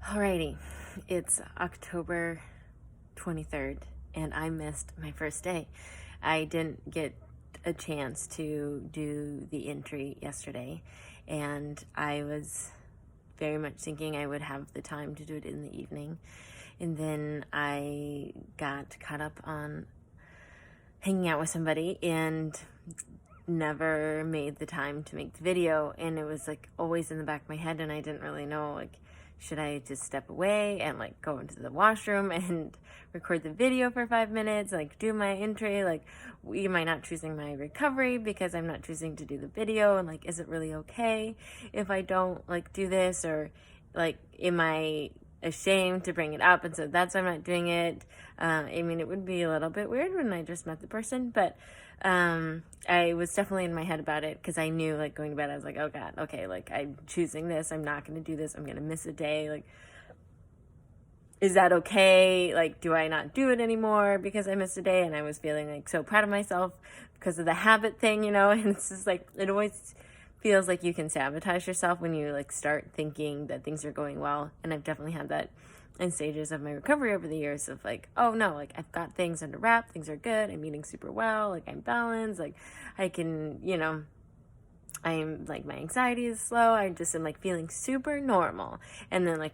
Alrighty, it's October 23rd, and I missed my first day. I didn't get a chance to do the entry yesterday, and I was very much thinking I would have the time to do it in the evening. And then I got caught up on hanging out with somebody and never made the time to make the video, and it was like always in the back of my head, and I didn't really know, like, should I just step away and like go into the washroom and record the video for 5 minutes, like do my entry, like am I not choosing my recovery because I'm not choosing to do the video, and like is it really okay if I don't like do this, or like am I ashamed to bring it up, and so that's why I'm not doing it. I mean, it would be a little bit weird when I just met the person, but I was definitely in my head about it because I knew, like, going to bed, I was like, oh God, okay, like, I'm choosing this. I'm not going to do this. I'm going to miss a day. Like, is that okay? Like, do I not do it anymore because I missed a day? And I was feeling like so proud of myself because of the habit thing, and it's just like, it always feels like you can sabotage yourself when you like start thinking that things are going well. And I've definitely had that in stages of my recovery over the years of like, oh no, like I've got things under wrap, things are good, I'm eating super well, like I'm balanced, like I can, I'm like, my anxiety is slow, I just am like feeling super normal. And then like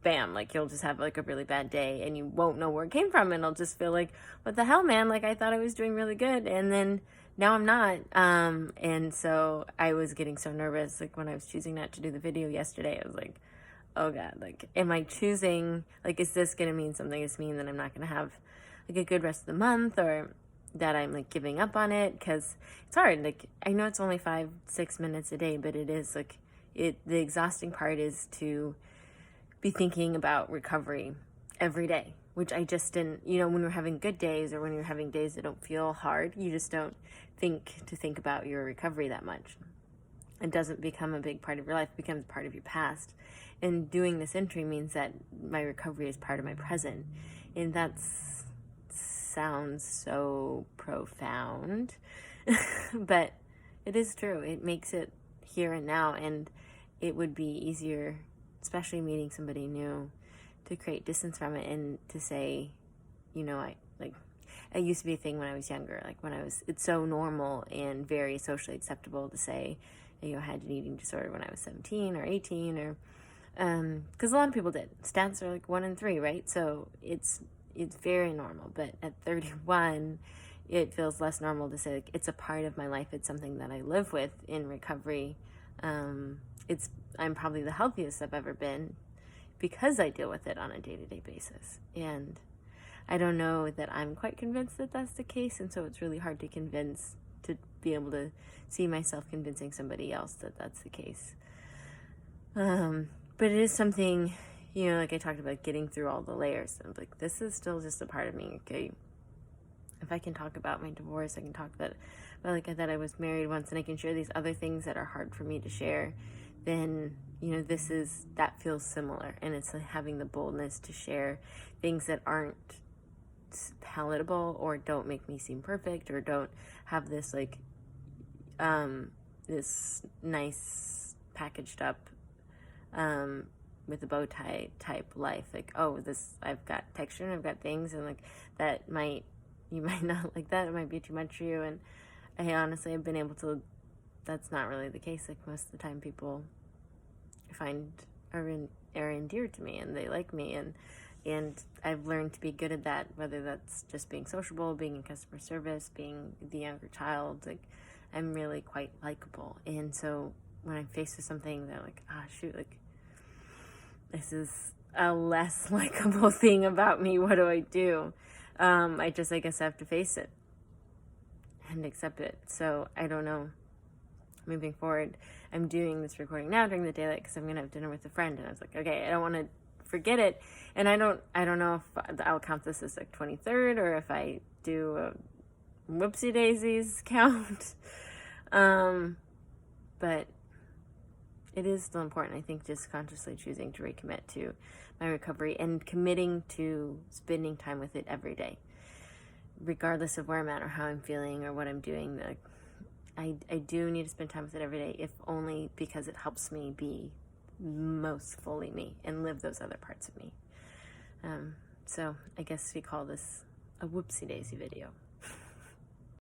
bam, like you'll just have like a really bad day and you won't know where it came from, and it'll just feel like, what the hell, man, like I thought I was doing really good, and then now I'm not. And so I was getting so nervous, like when I was choosing not to do the video yesterday, I was like, oh God, like, am I choosing, like, is this going to mean something? Does it mean that I'm not going to have like a good rest of the month, or that I'm like giving up on it? Because it's hard. Like, I know it's only 5-6 minutes a day, but it is like, the exhausting part is to be thinking about recovery every day, which I just didn't, when you're having good days, or when you're having days that don't feel hard, you just don't think about your recovery that much. It doesn't become a big part of your life, it becomes part of your past. And doing this entry means that my recovery is part of my present. And that sounds so profound, but it is true. It makes it here and now, and it would be easier, especially meeting somebody new, to create distance from it and to say, it used to be a thing when I was younger, like it's so normal and very socially acceptable to say, I had an eating disorder when I was 17 or 18, or because a lot of people did. Stats are like 1 in 3, right? So it's very normal. But at 31, it feels less normal to say, like, it's a part of my life. It's something that I live with in recovery. I'm probably the healthiest I've ever been because I deal with it on a day-to-day basis. And I don't know that I'm quite convinced that that's the case, and so it's really hard to be able to see myself convincing somebody else that that's the case. But it is something, like I talked about, getting through all the layers. I'm like, this is still just a part of me, okay? If I can talk about my divorce, I can talk about like that I was married once, and I can share these other things that are hard for me to share, then, that feels similar. And it's like having the boldness to share things that aren't palatable, or don't make me seem perfect, or don't have this like this nice packaged up with a bow tie type life, like, oh, this, I've got texture and I've got things, and like that you might not like that, it might be too much for you. And I honestly have been able to, that's not really the case. Like, most of the time people I find are endeared to me, and they like me, and I've learned to be good at that, whether that's just being sociable, being in customer service, being the younger child. Like, I'm really quite likable. And so when I'm faced with something that, like, shoot, like, this is a less likable thing about me, what do I do? I guess I have to face it and accept it. So I don't know. Moving forward, I'm doing this recording now during the daylight because I'm going to have dinner with a friend, and I was like, okay, I don't want to forget it. And I don't know if I'll count this as like 23rd, or if I do a whoopsie daisies count. But it is still important, I think, just consciously choosing to recommit to my recovery and committing to spending time with it every day, regardless of where I'm at or how I'm feeling or what I'm doing. I do need to spend time with it every day, if only because it helps me be most fully me and live those other parts of me. So I guess we call this a whoopsie daisy video.